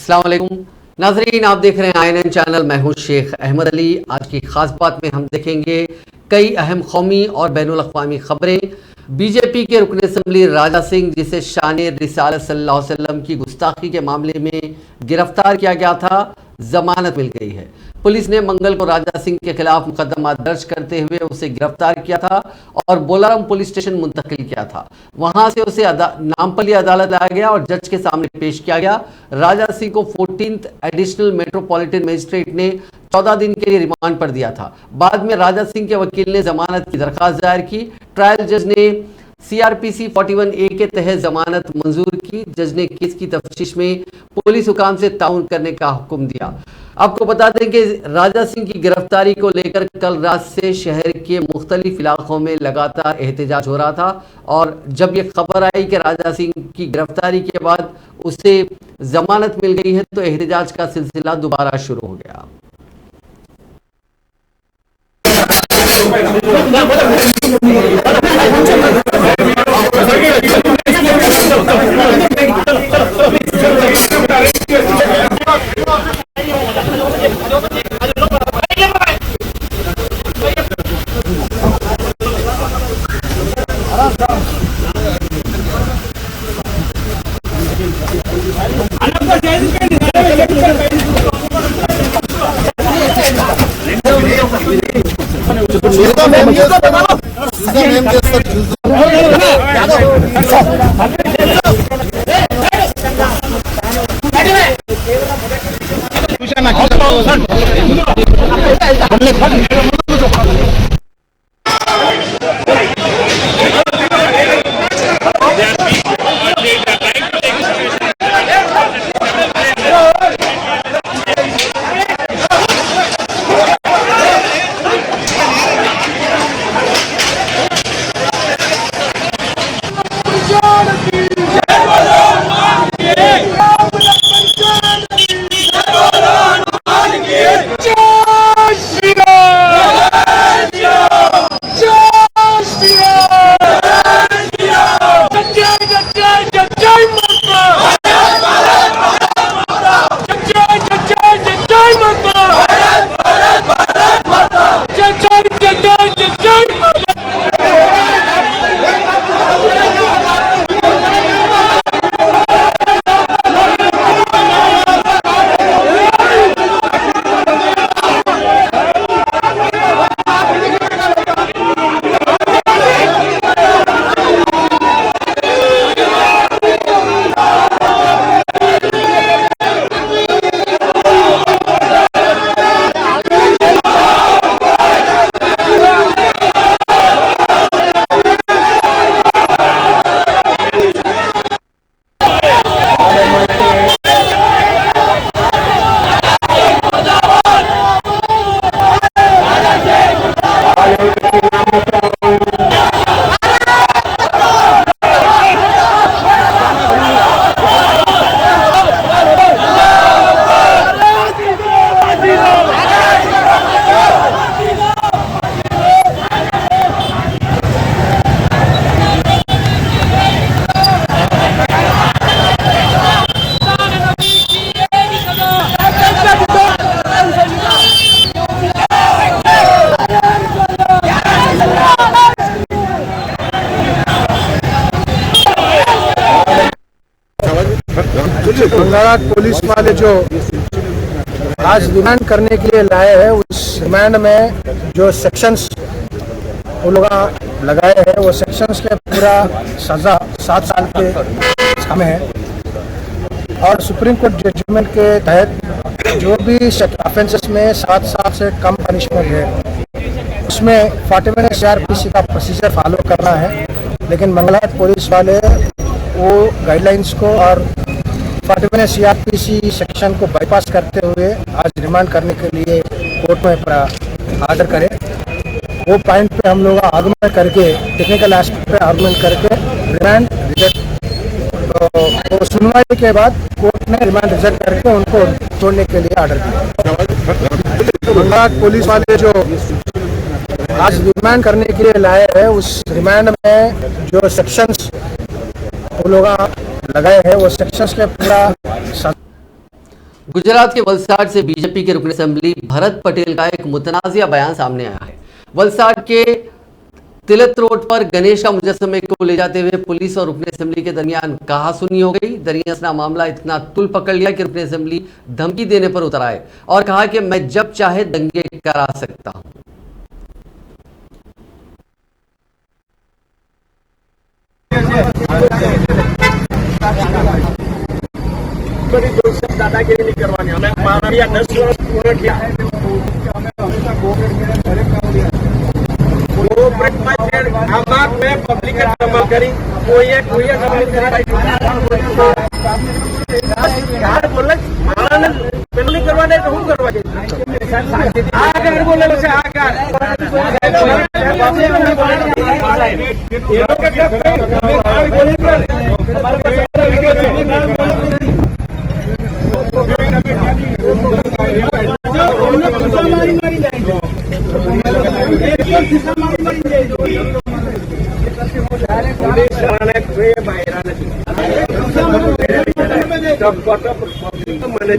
अस्सलाम वालेकुम नाजरीन, आप देख रहे हैं INN चैनल। मैं हूं शेख अहमद अली। आज की खास बात में हम देखेंगे कई अहम कौमी और बैनुल अक़वामी खबरें। बीजेपी के रुकन असम्बली राजा सिंह, जिसे शान रिसालत सल्लल्लाहु अलैहि वसल्लम की गुस्ताखी के मामले में गिरफ्तार किया गया था, जमानत मिल गई है। पुलिस ने मंगल को राजा सिंह के खिलाफ मुकदमा दर्ज करते हुए उसे गिरफ्तार किया था और बोलाराम पुलिस स्टेशन मुंतकिल किया था। वहां से उसे नामपल्ली अदालत लाया गया और जज के सामने पेश किया गया। राजा सिंह को 14th एडिशनल मेट्रोपॉलिटन मजिस्ट्रेट ने 14 दिन के लिए रिमांड पर दिया था। बाद में राजा सिंह के वकील ने जमानत की दरखास्त दायर की। ट्रायल जज ने CRPC 41A के तहत जमानत मंजूर की। जज ने केस की तफ्तीश में पुलिस हुकाम से ताउन करने का हुक्म दिया। आपको बता दें कि राजा सिंह की गिरफ्तारी को लेकर कल रात से शहर के मुख्तलिफ इलाकों में लगातार एहतजाज हो रहा था और जब ये खबर आई कि राजा सिंह की गिरफ्तारी के बाद उसे जमानत मिल गई है तो एहतजाज का सिलसिला दोबारा शुरू हो गया। बंगारा पुलिस वाले जो आज रिमांड करने के लिए लाए हैं, उस रिमांड में जो सेक्शंस वो लोग लगाए हैं वो सेक्शंस के पूरा सज़ा 7 साल के हमें है और सुप्रीम कोर्ट जजमेंट के तहत जो भी ऑफेंसेस में 7 साल से कम पनिशमेंट है उसमें 41 CRPC का प्रोसीजर फॉलो करना है। लेकिन बंगाला पुलिस वाले वो गाइडलाइंस को और 41 CRPC सेक्शन को बाईपास करते हुए आज रिमांड करने के लिए कोर्ट में आर्डर करे। वो पॉइंट पे हम लोग आर्गुमेंट करके टेक्निकल एस्पेक्ट पे आर्गुमेंट करके रिमांड रिजेक्ट तो सुनवाई के बाद कोर्ट ने रिमांड रिजेक्ट करके उनको छोड़ने के लिए आर्डर किया। बंगाला पुलिस वाले जो आज रिमांड करने के लिए लाए हैं उस रिमांड में जो सेक्शंस वो लोग लगाए हैं वो सेक्शंस के पूरा गुजरात के वलसाड से बीजेपी के रुकन असेंबली भरत पटेल का एक मुतनाज़िया बयान सामने आया है। वलसाड के तिलत रोड पर गणेश का मुजस्समे को ले जाते हुए पुलिस और रुकन असेंबली के दरमियान कहासुनी हो गई। दरअसल मामला इतना तुल पकड़ लिया कि रुकन असेंबली धमकी देने पर उतर आए और कहा कि मैं जब चाहे दंगे करा सकता हूं। दादागिरी नहीं करवानी, हमें 12 या 10 वर्ष पूरा किया है। मैं पब्लिक का कमाल करी कोई कमाल बोले नहीं करवाने तो हम करवा आगे बोले મને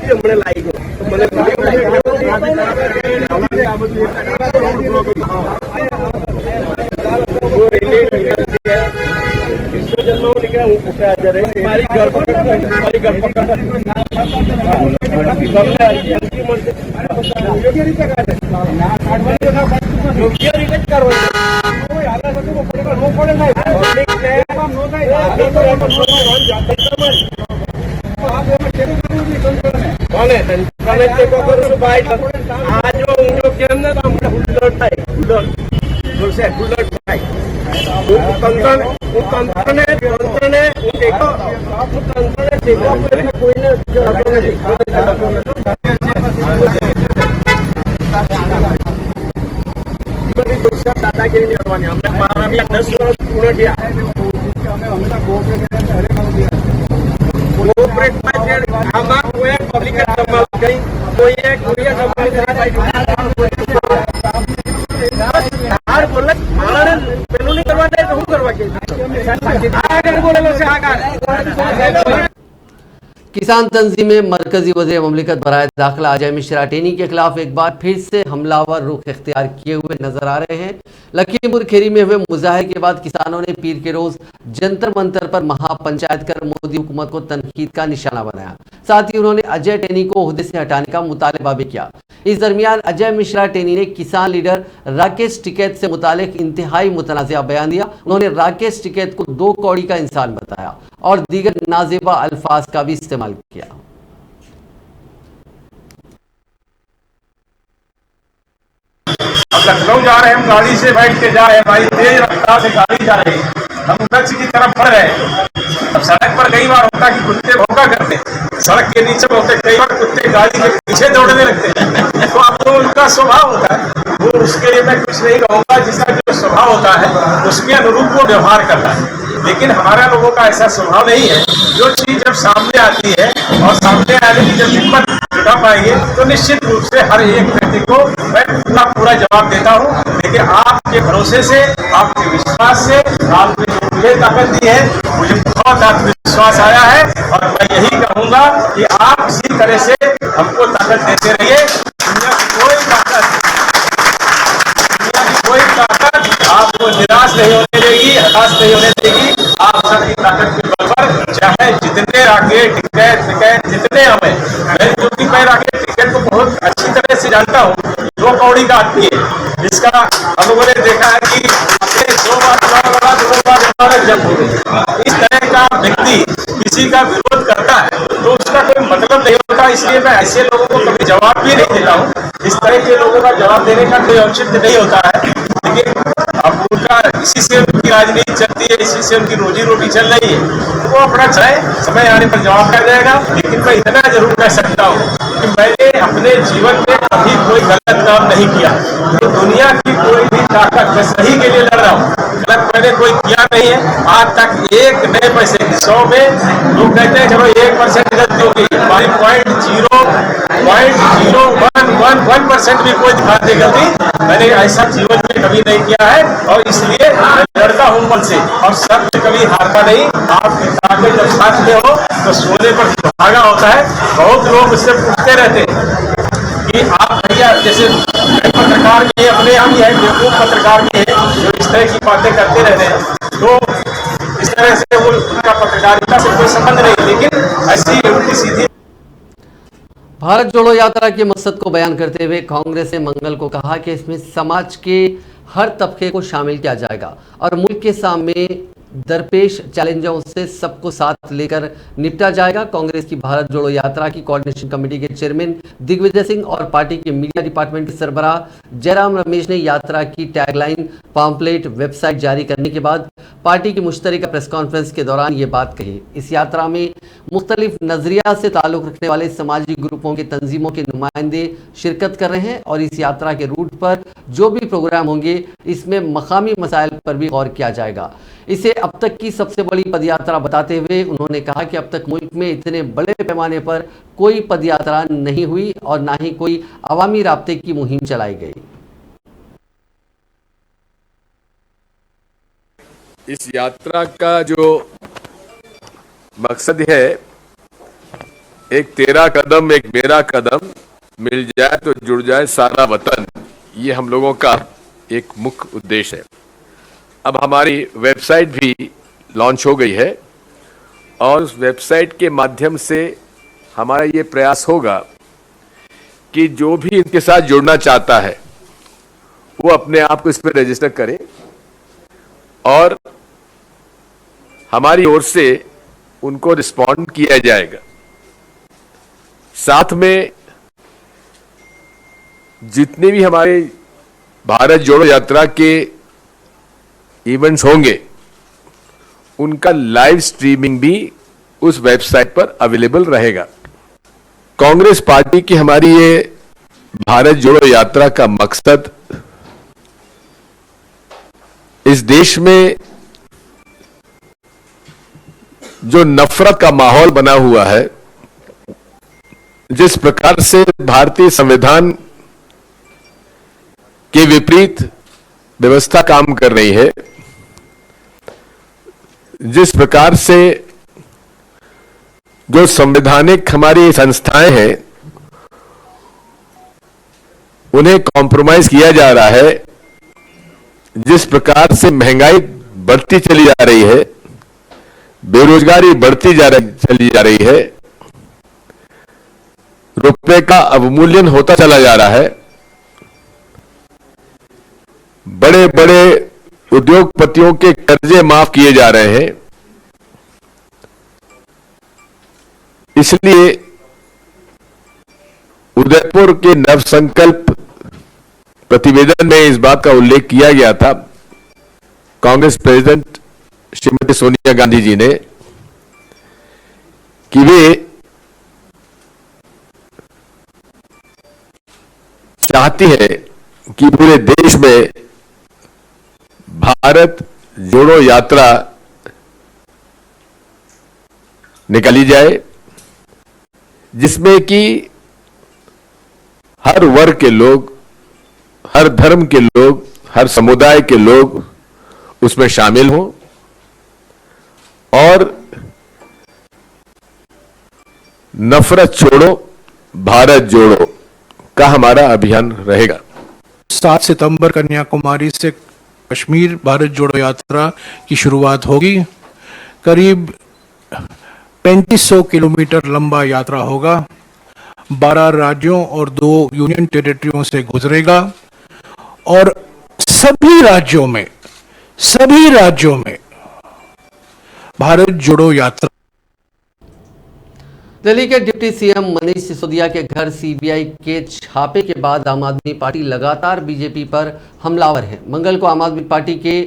હમણાં લાગી ગયો મને મારી ઘર યોગ્ય રીતે કરવા દાદાગીરી नहीं करवानी, हमने 12 या 10 वर्ष पूरा किया है। पब्लिक का कमाल करी कोई कमाल बोले नहीं करवाने तो हम करवा के बोले। किसान तंजीमें मरकजी वज़ीर ममलिकत बराए दाखिला अजय मिश्रा टेनी के खिलाफ एक बार फिर से हमलावर रुख इख्तियार किए हुए नजर आ रहे हैं। लखीमपुर खीरी में हुए मुजाहरे के बाद किसानों ने पीर के रोज जंतर मंतर पर महापंचायत कर मोदी हुकूमत को तनकीद का निशाना बनाया। साथ ही उन्होंने अजय टेनी को ओहदे से हटाने का मुतालबा भी किया। इस दरमियान अजय मिश्रा टेनी ने किसान लीडर राकेश टिकैत से मुतालिक इंतहाई मुतनाज़िया बयान दिया। उन्होंने राकेश टिकैत को 2 कौड़ी का इंसान बताया और दीगर नाजेबा अल्फाज का भी इस्तेमाल किया। अब लखनऊ जा रहे हैं, हम गाड़ी से बैठ के जा रहे हैं भाई, तेज रफ्तार से गाड़ी जा रही है, हम वृक्ष की तरफ बढ़ रहे हैं। अब सड़क पर कई बार होता कि कुत्ते भौंका करते, सड़क के नीचे होते कई बार कुत्ते गाड़ी के पीछे दौड़ने लगते हैं, तो अब तो उनका स्वभाव होता है, वो उसके लिए मैं कुछ नहीं कहूँगा, जिसका जो स्वभाव होता है उसके अनुरूप वो व्यवहार करता है। लेकिन हमारा लोगों का ऐसा स्वभाव नहीं है। जो चीज जब सामने आती है और सामने आने की जब हिम्मत जुटा पाएंगे तो निश्चित रूप से हर एक व्यक्ति को मैं पूरा जवाब देता हूँ। लेकिन आपके भरोसे से, आपके विश्वास से, आपने जो मुझे ताकत दी है, मुझे बहुत आत्मविश्वास आया है और मैं यही कहूँगा कि आप इसी तरह से हमको ताकत देते रहिए। कोई ताकत आपको निराश नहीं होने देगी, हताश नहीं होने देगी। आप सबकी ताकत के बल पर चाहे जितने राकेट टिकैत जितने हमें, मैं क्योंकि मैं राकेट टिकैत को बहुत अच्छी तरह से जानता हूँ, 2 कौड़ी का आदमी है। इसका हम लोगों ने देखा है कि 2 बार जब हो गई, इस तरह का व्यक्ति किसी का विरोध करता है तो उसका कोई मतलब नहीं होता। इसलिए मैं ऐसे लोगों को कभी जवाब भी नहीं देता हूँ। इस तरह के लोगों का जवाब देने का कोई औचित्य नहीं होता है। लेकिन अब उनका इसी से उनकी राजनीति चलती है, इसी से उनकी रोजी रोटी चल रही है, वो अपना चाहे समय आने पर जवाब कर जाएगा। लेकिन मैं इतना जरूर कह सकता हूँ कि मैंने अपने जीवन में कभी कोई गलत काम नहीं किया। तो दुनिया की कोई भी ताकत, मैं सही के लिए लड़ रहा हूँ, गलत मैंने कोई किया नहीं है। आज तक एक नए पैसे की 100 में लोग कहते हैं चलो 1% गलती होगी, 5 पॉइंट 0.01% भी कोई दिखा दे गलती, मैंने ऐसा जीवन में कभी नहीं किया है और इसलिए मैं लड़ता हूं मन से और सत्य कभी हारता नहीं। आपकी ताकत जब साथ में हो तो सोने पर सुहागा होता है। बहुत लोग मुझसे पूछते रहते हैं कि आप भैया, जैसे पत्रकार भी है, अपने हम ही है, बेवकूफ पत्रकार भी है जो इस तरह की बातें करते रहते हैं, तो इस तरह से वो उनका पत्रकारिता से कोई संबंध नहीं, लेकिन ऐसी उल्टी सीधी। भारत जोड़ो यात्रा के मकसद को बयान करते हुए कांग्रेस ने मंगल को कहा कि इसमें समाज के हर तबके को शामिल किया जाएगा और मुल्क के सामने दरपेश चैलेंजों से सबको साथ लेकर निपटा जाएगा। कांग्रेस की भारत जोड़ो यात्रा की कोऑर्डिनेशन कमेटी के चेयरमैन दिग्विजय सिंह और पार्टी के मीडिया डिपार्टमेंट के सरबराह जयराम रमेश ने यात्रा की टैगलाइन, पॉम्पलेट, वेबसाइट जारी करने के बाद पार्टी की मुश्तरका प्रेस कॉन्फ्रेंस के दौरान ये बात कही। इस यात्रा में मुख्तलिफ नजरिया से ताल्लुक रखने वाले सामाजिक ग्रुपों के तंजीमों के नुमाइंदे शिरकत कर रहे हैं और इस यात्रा के रूट पर जो भी प्रोग्राम होंगे इसमें मकामी मसाइल पर भी गौर किया जाएगा। इसे अब तक की सबसे बड़ी पदयात्रा बताते हुए उन्होंने कहा कि अब तक मुल्क में इतने बड़े पैमाने पर कोई पदयात्रा नहीं हुई और ना ही कोई अवामी राब्ते की मुहिम चलाई गई। इस यात्रा का जो मकसद है, एक तेरा कदम एक मेरा कदम, मिल जाए तो जुड़ जाए सारा वतन, ये हम लोगों का एक मुख्य उद्देश्य है। अब हमारी वेबसाइट भी लॉन्च हो गई है और उस वेबसाइट के माध्यम से हमारा ये प्रयास होगा कि जो भी इनके साथ जुड़ना चाहता है वो अपने आप को इस पर रजिस्टर करे और हमारी ओर से उनको रिस्पॉन्ड किया जाएगा। साथ में जितने भी हमारे भारत जोड़ो यात्रा के इवेंट्स होंगे उनका लाइव स्ट्रीमिंग भी उस वेबसाइट पर अवेलेबल रहेगा। कांग्रेस पार्टी की हमारी ये भारत जोड़ो यात्रा का मकसद इस देश में जो नफरत का माहौल बना हुआ है, जिस प्रकार से भारतीय संविधान के विपरीत व्यवस्था काम कर रही है, जिस प्रकार से जो संवैधानिक हमारी संस्थाएं हैं उन्हें कॉम्प्रोमाइज किया जा रहा है, जिस प्रकार से महंगाई बढ़ती चली जा रही है, बेरोजगारी बढ़ती चली जा रही है, रुपए का अवमूल्यन होता चला जा रहा है, बड़े बड़े उद्योगपतियों के कर्जे माफ किए जा रहे हैं। इसलिए उदयपुर के नवसंकल्प प्रतिवेदन में इस बात का उल्लेख किया गया था, कांग्रेस प्रेसिडेंट श्रीमती सोनिया गांधी जी ने, कि वे चाहती है कि पूरे देश में भारत जोड़ो यात्रा निकाली जाए, जिसमें कि हर वर्ग के लोग, हर धर्म के लोग, हर समुदाय के लोग उसमें शामिल हों और नफरत छोड़ो भारत जोड़ो का हमारा अभियान रहेगा। 7 सितंबर कन्याकुमारी से कश्मीर भारत जोड़ो यात्रा की शुरुआत होगी। करीब 3500 किलोमीटर लंबा यात्रा होगा, 12 राज्यों और 2 यूनियन टेरिटरियों से गुजरेगा और सभी राज्यों में भारत जोड़ो यात्रा। दिल्ली के डिप्टी सीएम मनीष सिसोदिया के घर सीबीआई के छापे के बाद आम आदमी पार्टी लगातार बीजेपी पर हमलावर है। मंगल को आम आदमी पार्टी के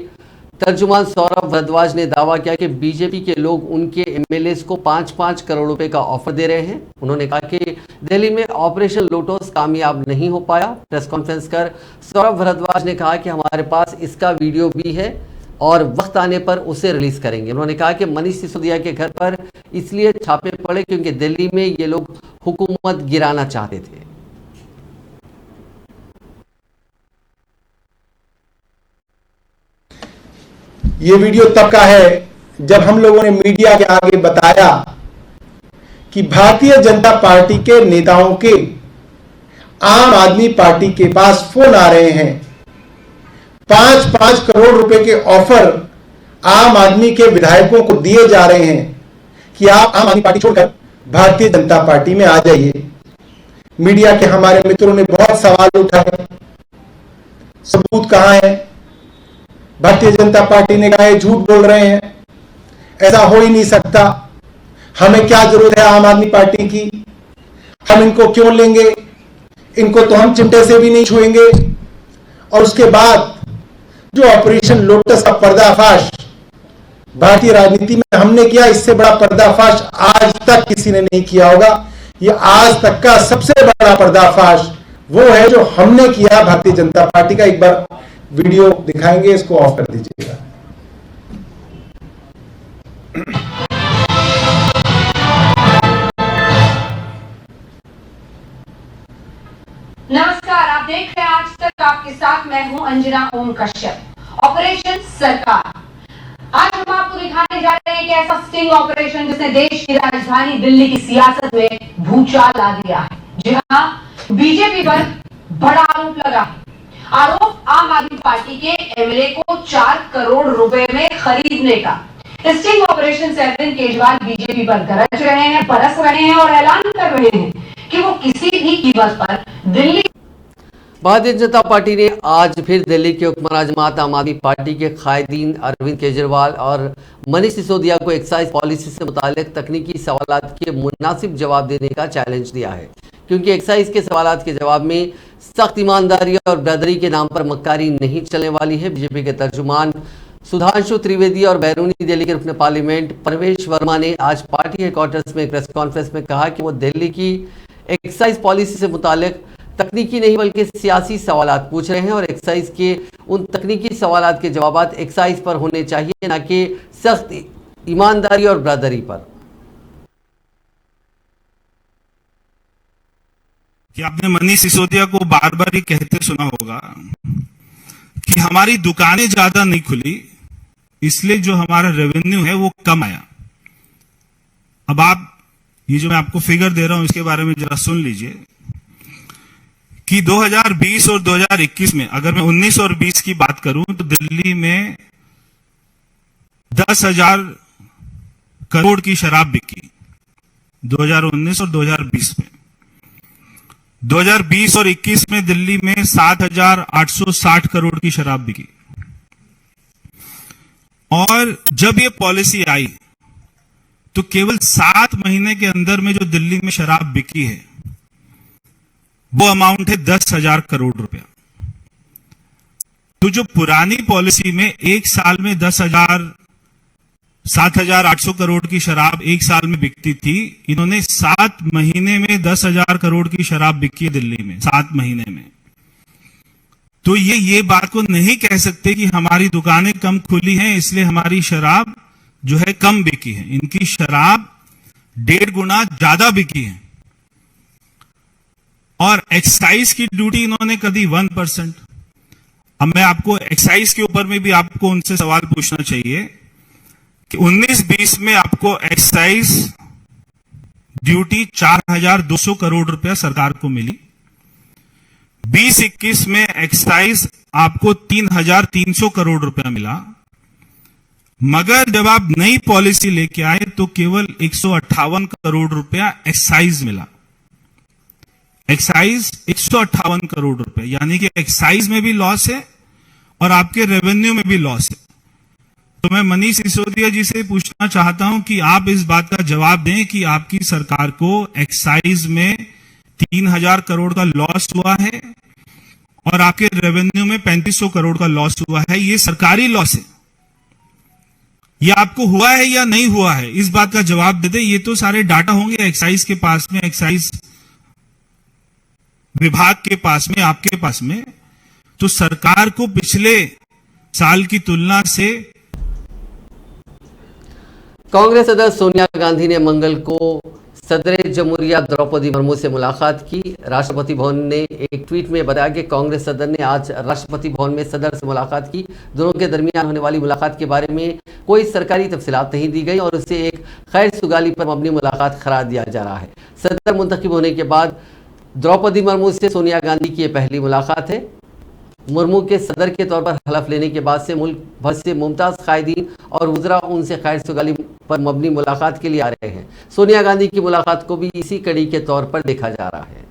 तर्जुमान सौरभ भारद्वाज ने दावा किया कि बीजेपी के लोग उनके एमएलएस को 5-5 करोड़ रुपए का ऑफर दे रहे हैं। उन्होंने कहा कि दिल्ली में ऑपरेशन लोटस कामयाब नहीं हो पाया। प्रेस कॉन्फ्रेंस कर सौरभ भारद्वाज ने कहा कि हमारे पास इसका वीडियो भी है। और वक्त आने पर उसे रिलीज करेंगे। उन्होंने कहा कि मनीष सिसोदिया के घर पर इसलिए छापे पड़े क्योंकि दिल्ली में ये लोग हुकूमत गिराना चाहते थे। ये वीडियो तब का है जब हम लोगों ने मीडिया के आगे बताया कि भारतीय जनता पार्टी के नेताओं के आम आदमी पार्टी के पास फोन आ रहे हैं। 5-5 करोड़ रुपए के ऑफर आम आदमी के विधायकों को दिए जा रहे हैं कि आप आम आदमी पार्टी छोड़कर भारतीय जनता पार्टी में आ जाइए। मीडिया के हमारे मित्रों ने बहुत सवाल उठाए, सबूत कहां है? भारतीय जनता पार्टी ने कहा है झूठ बोल रहे हैं, ऐसा हो ही नहीं सकता, हमें क्या जरूरत है आम आदमी पार्टी की, हम इनको क्यों लेंगे, इनको तो हम चिमटे से भी नहीं छुएंगे। और उसके बाद जो ऑपरेशन लोटस का पर्दाफाश भारतीय राजनीति में हमने किया, इससे बड़ा पर्दाफाश आज तक किसी ने नहीं किया होगा। ये आज तक का सबसे बड़ा पर्दाफाश वो है जो हमने किया भारतीय जनता पार्टी का। एक बार वीडियो दिखाएंगे, इसको ऑफ कर दीजिएगा। नमस्कार, आप देख रहे हैं आज तक, आपके साथ मैं हूं अंजना ओम कश्यप। ऑपरेशन सरकार, आज हम आपको दिखाने जा रहे हैं कि ऐसा स्टिंग ऑपरेशन जिसने देश की राजधानी दिल्ली की सियासत में भूचाल ला दिया है। जी हां, बीजेपी पर बड़ा आरोप लगा। आरोप आम आदमी पार्टी के एमएलए को 4 करोड़ रुपए में खरीदने का। स्टिंग ऑपरेशन से अरविंद केजरीवाल बीजेपी पर गरज रहे हैं, बरस रहे हैं और ऐलान कर रहे हैं कि वो किसी भी कीमत पर दिल्ली। भारतीय जनता पार्टी ने आज फिर दिल्ली के हुक्मरान जमात आम आदमी पार्टी के कायदीन अरविंद केजरीवाल और मनीष सिसोदिया को एक्साइज पॉलिसी से मुतालिक तकनीकी सवालात के मुनासिब जवाब देने का चैलेंज दिया है, क्योंकि एक्साइज के सवालात के जवाब में सख्त ईमानदारी और ब्रदरी के नाम पर मक्कारी नहीं चलने वाली है। बीजेपी के तर्जुमान सुधांशु त्रिवेदी और बैरूनी दिल्ली के रुकन पार्लियामेंट परवेश वर्मा ने आज पार्टी हेडक्वार्टर्स में प्रेस कॉन्फ्रेंस में कहा कि वो दिल्ली की एक्साइज पॉलिसी से मुतालिक तकनीकी नहीं बल्कि सियासी सवालात पूछ रहे हैं और एक्साइज के उन तकनीकी सवालात के जवाबात एक्साइज पर होने चाहिए, न कि सख्त ईमानदारी और ब्रदरी पर। कि आपने मनीष सिसोदिया को बार बार ये कहते सुना होगा कि हमारी दुकानें ज्यादा नहीं खुली, इसलिए जो हमारा रेवेन्यू है वो कम आया। अब आप ये जो मैं आपको फिगर दे रहा हूं इसके बारे में जरा सुन लीजिए कि 2020 और 2021 में, अगर मैं 19 और 20 की बात करूं तो दिल्ली में 10,000 करोड़ की शराब बिकी 2019 और 2020 में। 2020 और 21 में दिल्ली में 7,860 करोड़ की शराब बिकी। और जब ये पॉलिसी आई तो केवल 7 महीने के अंदर में जो दिल्ली में शराब बिकी है वो अमाउंट है 10,000 करोड़ रुपया। तो जो पुरानी पॉलिसी में एक साल में 7,800 करोड़ की शराब एक साल में बिकती थी, इन्होंने 7 महीने में 10,000 करोड़ की शराब बिकी है दिल्ली में 7 महीने में। तो ये बात को नहीं कह सकते कि हमारी दुकानें कम खुली हैं इसलिए हमारी शराब जो है कम बिकी है। इनकी शराब 1.5 गुना ज्यादा बिकी है। और एक्साइज की ड्यूटी इन्होंने कर दी 1%। अब मैं आपको एक्साइज के ऊपर में भी आपको उनसे सवाल पूछना चाहिए कि 19-20 में आपको एक्साइज ड्यूटी 4,200 करोड़ रुपया सरकार को मिली। 20-21 में एक्साइज आपको 3,300 करोड़ रुपया मिला। मगर जब आप नई पॉलिसी लेके आए तो केवल 158 करोड़ रुपया एक्साइज मिला। एक्साइज 158 करोड़ रुपए, यानी कि एक्साइज में भी लॉस है और आपके रेवेन्यू में भी लॉस है। तो मैं मनीष सिसोदिया जी से पूछना चाहता हूं कि आप इस बात का जवाब दें कि आपकी सरकार को एक्साइज में 3,000 करोड़ का लॉस हुआ है और आपके रेवेन्यू में 3,500 करोड़ का लॉस हुआ है। ये सरकारी लॉस है, ये आपको हुआ है या नहीं हुआ है, इस बात का जवाब दे दें। ये तो सारे डाटा होंगे एक्साइज के पास में, एक्साइज विभाग के पास में, आपके पास में। तो सरकार को पिछले साल की तुलना से कांग्रेस सदस्य सोनिया गांधी ने मंगल को सदर जमहूरिया द्रौपदी मुर्मू से मुलाकात की। राष्ट्रपति भवन ने एक ट्वीट में बताया कि कांग्रेस सदर ने आज राष्ट्रपति भवन में सदर से मुलाकात की। दोनों के दरमियान होने वाली मुलाकात के बारे में कोई सरकारी तफसीलात नहीं दी गई और उसे एक खैर सुगाली पर मबनी मुलाकात करार दिया जा रहा है। सदर मुंतखब होने के बाद द्रौपदी मुर्मू से सोनिया गांधी की यह पहली मुलाकात है। मुर्मू के सदर के तौर पर हलफ लेने के बाद से मुल्क भर से मुमताज़ कायदीन और वज़रा उनसे खैर सुगाली पर मबनी मुलाकात के लिए आ रहे हैं। सोनिया गांधी की मुलाकात को भी इसी कड़ी के तौर पर देखा जा रहा है।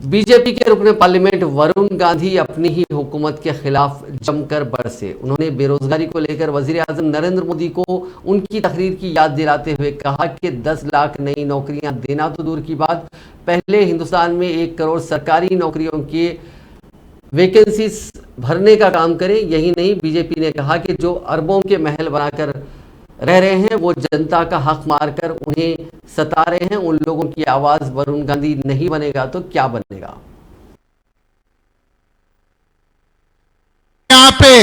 बीजेपी के रुकने पार्लियामेंट वरुण गांधी अपनी ही हुकूमत के खिलाफ जमकर बरसे। उन्होंने बेरोजगारी को लेकर वजीर आजम नरेंद्र मोदी को उनकी तकरीर की याद दिलाते हुए कहा कि 10 लाख नई नौकरियां देना तो दूर की बात, पहले हिंदुस्तान में 1 करोड़ सरकारी नौकरियों के वैकेंसीज भरने का काम करें। यही नहीं, बीजेपी ने कहा कि जो अरबों के महल बनाकर रह रहे हैं वो जनता का हक मारकर उन्हें सता रहे हैं। उन लोगों की आवाज वरुण गांधी नहीं बनेगा तो क्या बनेगा। यहाँ पे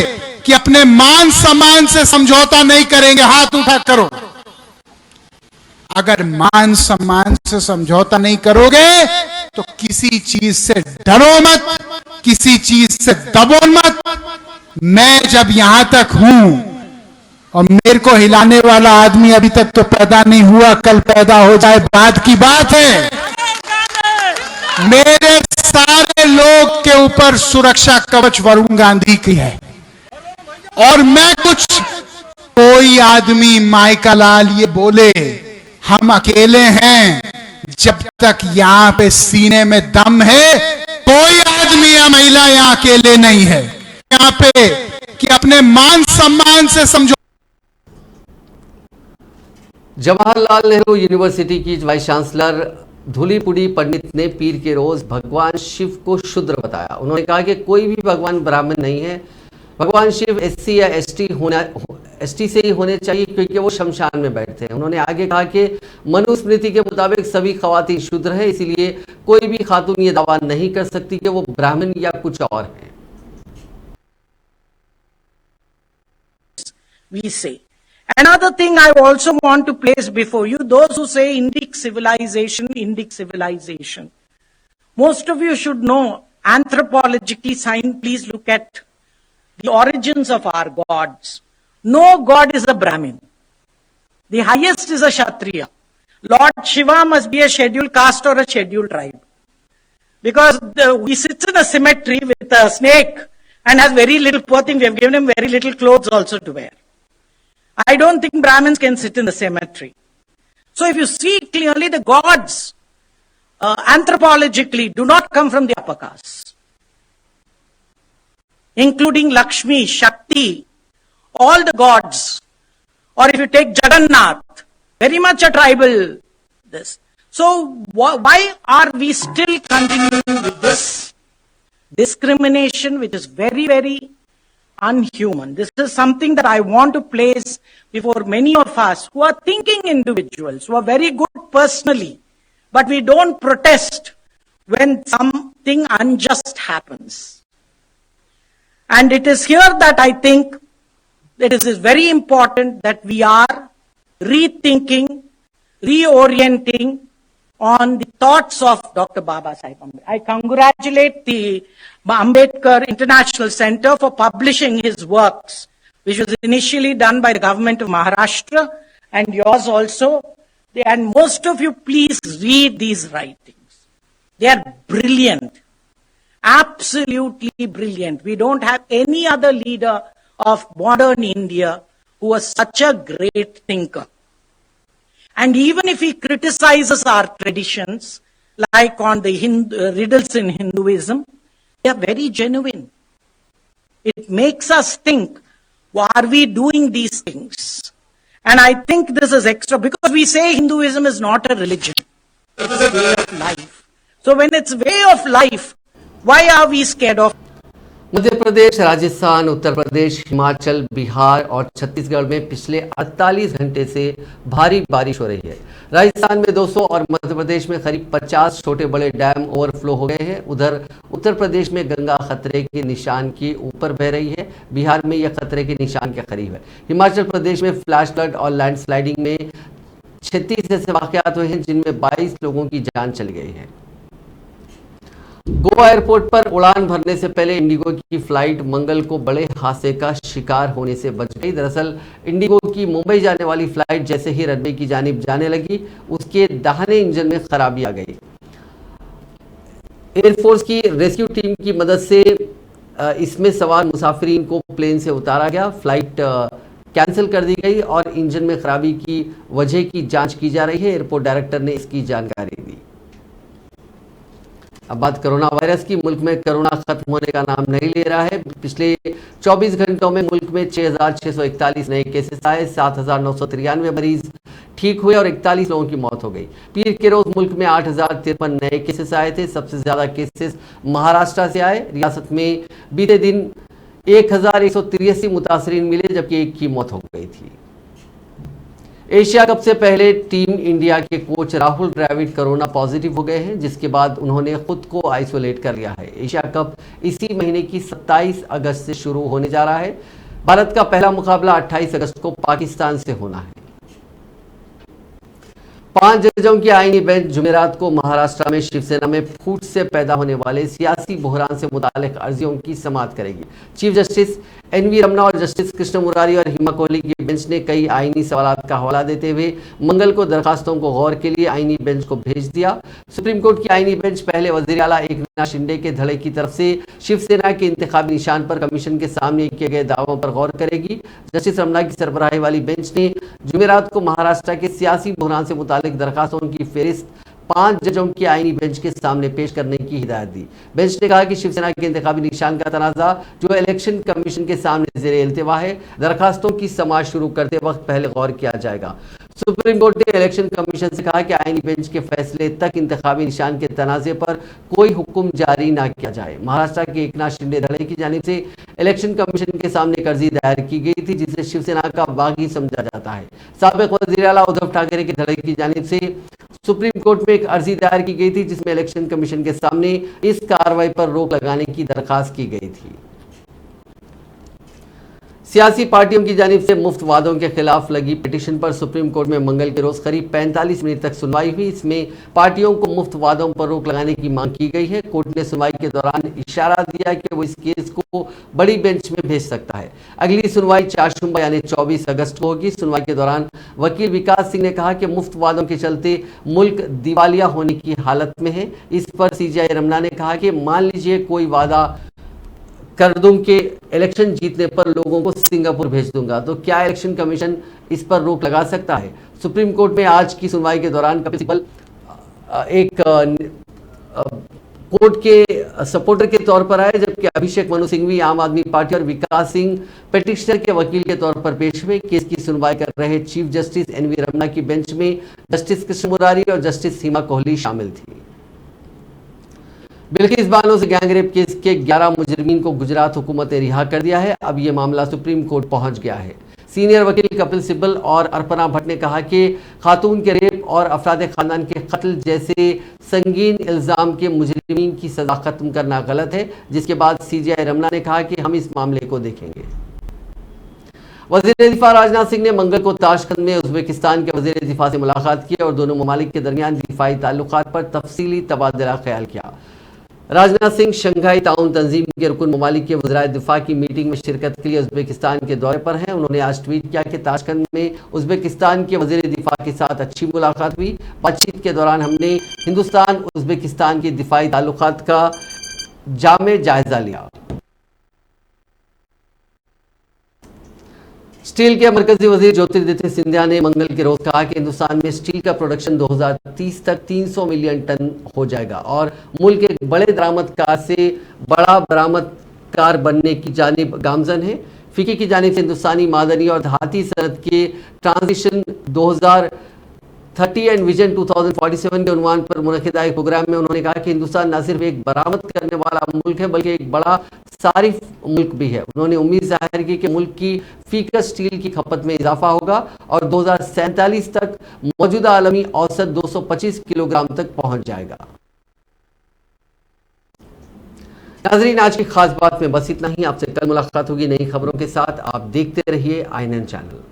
कि अपने मान सम्मान से समझौता नहीं करेंगे, हाथ उठा करो। अगर मान सम्मान से समझौता नहीं करोगे तो किसी चीज से डरो मत, किसी चीज से दबो मत। मैं जब यहां तक हूं और मेरे को हिलाने वाला आदमी अभी तक तो पैदा नहीं हुआ, कल पैदा हो जाए बाद की बात है। मेरे सारे लोग के ऊपर सुरक्षा कवच वरुण गांधी की है और मैं कोई आदमी माइका लाल ये बोले हम अकेले हैं, जब तक यहां पे सीने में दम है कोई आदमी या महिला यहां अकेले नहीं है। यहां पे कि अपने मान सम्मान से समझो। जवाहरलाल नेहरू यूनिवर्सिटी की वाइस चांसलर धूलीपुड़ी पंडित ने पीर के रोज भगवान शिव को शूद्र बताया। उन्होंने कहा कि कोई भी भगवान ब्राह्मण नहीं है, भगवान शिव एससी या एसटी से ही होने चाहिए क्योंकि वो शमशान में बैठते हैं। उन्होंने आगे कहा कि मनुस्मृति के मुताबिक सभी खवातीन शूद्र है, इसीलिए कोई भी खातून ये दावा नहीं कर सकती कि वो ब्राह्मण या कुछ और है। We say. Another thing I also want to place before you, those who say Indic civilization. Most of you should know, anthropologically signed, please look at the origins of our gods. No god is a Brahmin. The highest is a Kshatriya. Lord Shiva must be a scheduled caste or a scheduled tribe. Because he sits in a cemetery with a snake and has very little, poor thing, we have given him very little clothes also to wear. I don't think Brahmins can sit in the cemetery. So if you see clearly, the gods, anthropologically, do not come from the upper caste. Including Lakshmi, Shakti, all the gods. Or if you take Jagannath, very much a tribal this. So why are we still continuing with this discrimination, which is very, very unhuman? This is something that I want to place before many of us who are thinking individuals, who are very good personally, but we don't protest when something unjust happens. And it is here that I think that it is very important that we are rethinking, reorienting on the thoughts of Dr. Baba Sahib Ambedkar. I congratulate the Ambedkar International Center for publishing his works, which was initially done by the government of Maharashtra and yours also. And most of you, please read these writings. They are brilliant, absolutely brilliant. We don't have any other leader of modern India who was such a great thinker. And even if he criticizes our traditions, like on the riddles in Hinduism, they are very genuine. It makes us think, are we doing these things? And I think this is extra, because we say Hinduism is not a religion. It is a way of life. So when it's way of life, why are we scared of? Madhya Pradesh, Rajasthan, Uttar Pradesh, Himachal, Bihar और छत्तीसगढ़ में पिछले 48 घंटे से भारी बारिश हो रही है। राजस्थान में 200 और मध्य प्रदेश में करीब 50 छोटे बड़े डैम ओवरफ्लो हो गए हैं। उधर उत्तर प्रदेश में गंगा खतरे के निशान के ऊपर बह रही है। बिहार में यह खतरे के निशान के करीब है। हिमाचल प्रदेश में फ्लैश फ्लड और लैंडस्लाइडिंग में 36 ऐसे वाकयात हुए हैं जिनमें 22 लोगों की जान चली गई है। गोवा एयरपोर्ट पर उड़ान भरने से पहले इंडिगो की फ्लाइट मंगल को बड़े हादसे का शिकार होने से बच गई। दरअसल इंडिगो की मुंबई जाने वाली फ्लाइट जैसे ही रनवे की जानिब जाने लगी, उसके दाहिने इंजन में खराबी आ गई। एयरफोर्स की रेस्क्यू टीम की मदद से इसमें सवार मुसाफिरीन को प्लेन से उतारा गया। फ्लाइट कैंसिल कर दी गई और इंजन में खराबी की वजह की जांच की जा रही है। एयरपोर्ट डायरेक्टर ने इसकी जानकारी दी। अब बात कोरोना वायरस की। मुल्क में कोरोना खत्म होने का नाम नहीं ले रहा है। पिछले 24 घंटों में मुल्क में 6,641 नए केसेस आए, 7,993 मरीज ठीक हुए और 41 लोगों की मौत हो गई। पीर के रोज मुल्क में 8,053 नए केसेस आए थे। सबसे ज्यादा केसेस महाराष्ट्र से आए। रियासत में बीते दिन 1,183 मुतासरीन मिले जबकि एक की मौत हो गई थी। एशिया कप से पहले टीम इंडिया के coach Rahul Dravid corona positive हो गए हैं, जिसके बाद उन्होंने खुद को आइसोलेट कर लिया है। एशिया कप इसी महीने की 27 अगस्त से शुरू होने जा रहा है। भारत का पहला मुकाबला 28 अगस्त को पाकिस्तान से होना है। 5 जजों की आईनी बेंच जुमेरात को महाराष्ट्र में शिवसेना में फूट से पैदा होने वाले सियासी बहरान से मुतालिक अर्जियों की समाअत करेगी। चीफ जस्टिस एनवी रमना और जस्टिस कृष्ण मुरारी और हिमा कोहली की बेंच ने कई आईनी सवालात का हवाला देते हुए मंगल को दरखास्तों को गौर के लिए आईनी बेंच को भेज दिया। सुप्रीम कोर्ट की आईनी बेंच पहले वजीर आला एकनाथ शिंदे के धड़े की तरफ से शिवसेना के इंतखाबी निशान पर कमीशन के सामने किए गए दावों पर गौर करेगी। जस्टिस रमना की सरबराही वाली बेंच ने जुमेरात को महाराष्ट्र के सियासी बहरान से मुतालिक दरखास्तों की फेरिस्त 5 जजों की आईनी बेंच के सामने पेश करने की हिदायत दी। बेंच ने कहा कि शिवसेना के इंतखाबी निशान का तनाजा जो इलेक्शन कमीशन के सामने ज़ेरे इल्तिवा है, दरखास्तों की समाअत शुरू करते वक्त पहले गौर किया जाएगा। सुप्रीम कोर्ट ने इलेक्शन कमीशन से कहा कि आईनी बेंच के फैसले तक इंतखाबी निशान के तनाजे पर कोई हुक्म जारी न किया जाए। महाराष्ट्र के एकनाथ शिंदे धड़े की जानिब से इलेक्शन कमीशन के सामने एक अर्जी दायर की गई थी, जिसे शिवसेना का बागी समझा जाता है। साबिक वज़ीर आला उद्धव ठाकरे के धड़े की जानिब से सुप्रीम कोर्ट में एक अर्जी दायर की गई थी, जिसमें इलेक्शन कमीशन के सामने इस कार्रवाई पर रोक लगाने की दरखास्त की गई थी। सियासी पार्टियों की जानिब से मुफ्त वादों के खिलाफ लगी पिटीशन पर सुप्रीम कोर्ट में मंगल के रोज करीब 45 मिनट तक सुनवाई हुई। इसमें पार्टियों को मुफ्त वादों पर रोक लगाने की मांग की गई है। कोर्ट ने सुनवाई के दौरान इशारा दिया कि वो इस केस को बड़ी बेंच में भेज सकता है। अगली सुनवाई 4 शुम्बा यानी 24 अगस्त को होगी। सुनवाई के दौरान वकील विकास सिंह ने कहा कि मुफ्त वादों के चलते मुल्क दिवालिया होने की हालत में है। इस पर सीजेआई रमना ने कहा कि मान लीजिए कोई वादा कर दूं कि इलेक्शन जीतने पर लोगों को सिंगापुर भेज दूंगा, तो क्या इलेक्शन कमीशन इस पर रोक लगा सकता है? सुप्रीम कोर्ट में आज की सुनवाई के दौरान कपिल सिब्बल एक कोर्ट के सपोर्टर के तौर पर आए, जबकि अभिषेक मनु सिंघवी आम आदमी पार्टी और विकास सिंह पिटिशनर के वकील के तौर पर पेश हुए। केस की सुनवाई कर रहे चीफ जस्टिस एनवी रमना की बेंच में जस्टिस कृष्ण मुरारी और जस्टिस हिमा कोहली शामिल थी। बिल्किस बानो से गैंगरेप केस के 11 मुजरिमीन को गुजरात हुकूमत ने रिहा कर दिया है। अब यह मामला सुप्रीम कोर्ट पहुंच गया है। सीनियर वकील कपिल सिब्बल और अर्पणा भट्ट ने कहा कि खातून के रेप और अफराद खानदान के कत्ल जैसे संगीन इल्जाम के मुजरिमीन की सजा खत्म करना गलत है, जिसके बाद सीजेआई रमना ने कहा कि हम इस मामले को देखेंगे। वज़ीर दिफा राजनाथ सिंह ने मंगल को ताशकंद में उज़्बेकिस्तान के वज़ीर दिफा से मुलाकात की और दोनों ममालिक के दरमियान दिफाई ताल्लुकात पर तफसीली तबादला ख्याल किया। राजनाथ सिंह शंघाई ताउन तंजीम के रुकन ममालिक के वज़राए दिफा की मीटिंग में शिरकत के लिए उज़्बेकिस्तान के दौरे पर हैं। उन्होंने आज ट्वीट किया कि ताशकंद में उज़्बेकिस्तान के वज़ीर दिफा के साथ अच्छी मुलाकात हुई। बातचीत के दौरान हमने हिंदुस्तान उज़्बेकिस्तान के दिफाई ताल्लुकात का जामे जायजा लिया। स्टील के मरकजी वजीर ज्योतिरादित्य सिंधिया ने मंगल के रोज कहा कि हिंदुस्तान में स्टील का प्रोडक्शन 2030 तक 300 मिलियन टन हो जाएगा और मुल्क एक बड़े दरामदकार से बड़ा बरामदकार बनने की जानिब गामजन है। फिकी की जानिब से हिंदुस्तानी मादनी और धाती सनत के ट्रांजिशन 2030 एंड विजन 2047 के उन्वान पर मुनक़िदा एक प्रोग्राम में उन्होंने कहा कि हिंदुस्तान न सिर्फ एक बरामद करने वाला मुल्क है बल्कि एक बड़ा सारिफ मुल्क भी है। उन्होंने उम्मीद जाहिर की कि मुल्क की फीकस स्टील की खपत में इजाफा होगा और 2047 तक मौजूदा आलमी औसत 225 किलोग्राम तक पहुंच जाएगा। नाजरीन, आज की खास बात में बस इतना ही। आपसे कल मुलाकात होगी नई खबरों के साथ। आप देखते रहिए INN चैनल।